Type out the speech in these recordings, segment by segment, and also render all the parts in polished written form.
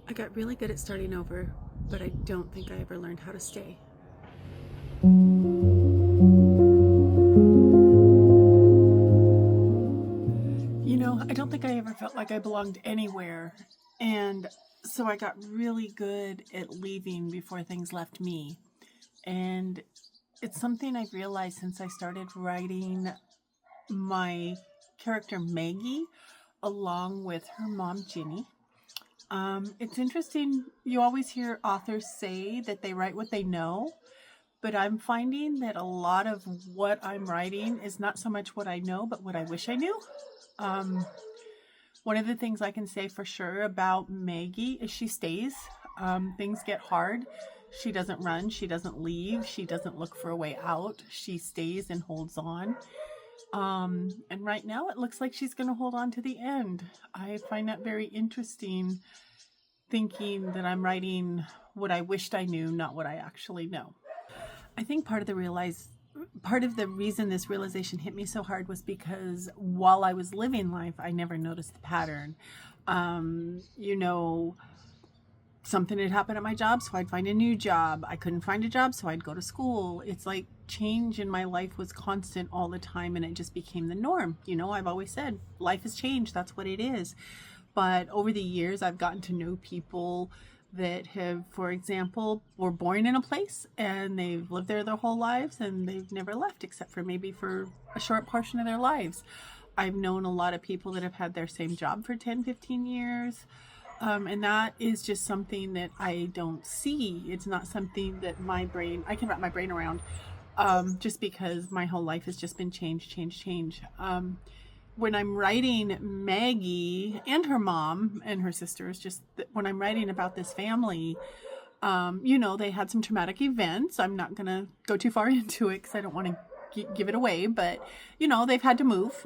I got really good at starting over, but I don't think I ever learned how to stay. I don't think I ever felt like I belonged anywhere. And so I got really good at leaving before things left me. And it's something I've realized since I started writing my character Maggie along with her mom Ginny. It's interesting. You always hear authors say that they write what they know, but I'm finding that a lot of what I'm writing is not so much what I know, but what I wish I knew. Um, One of the things I can say for sure about Maggie is she stays. Things get hard. She doesn't run. She doesn't leave. She doesn't look for a way out. She stays and holds on. And right now it looks like she's going to hold on to the end. I find that very interesting, thinking that I'm writing what I wished I knew, not what I actually know. I think part of the reason this realization hit me so hard was because while I was living life, I never noticed the pattern. Um, you know, Something had happened at my job, so I'd find a new job. I couldn't find a job, so I'd go to school. It's like change in my life was constant all the time, and it just became the norm. I've always said life has changed. That's what it is. But over the years, I've gotten to know people that have, for example, were born in a place and they've lived there their whole lives and they've never left except for maybe for a short portion of their lives. I've known a lot of people that have had their same job for 10, 15 years. And that is just something that I don't see. It's not something that I can wrap my brain around, just because my whole life has just been change, change, change. When I'm writing Maggie and her mom and her sisters, just when I'm writing about this family, they had some traumatic events. I'm not going to go too far into it because I don't want to give it away, but they've had to move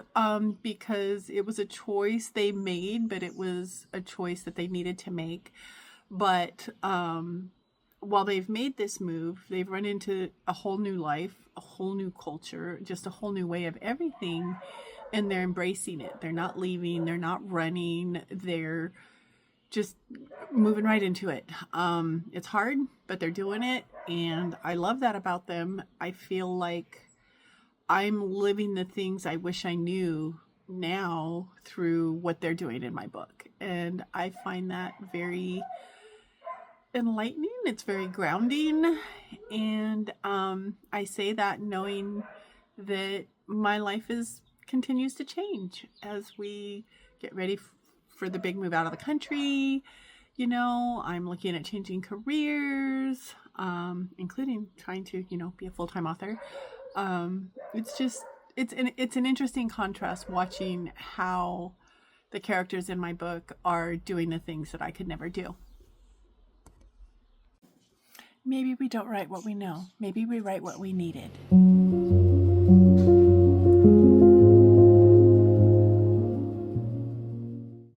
because it was a choice they made, but it was a choice that they needed to make. But while they've made this move, they've run into a whole new life, a whole new culture, just a whole new way of everything, and they're embracing it. They're not leaving, they're not running, they're just moving right into it. It's hard, but they're doing it, and I love that about them. I feel like I'm living the things I wish I knew now through what they're doing in my book. And I find that very enlightening. It's very grounding. And I say that knowing that my life continues to change as we get ready for the big move out of the country. I'm looking at changing careers, including trying to, be a full-time author. It's an interesting contrast watching how the characters in my book are doing the things that I could never do. Maybe we don't write what we know. Maybe we write what we needed.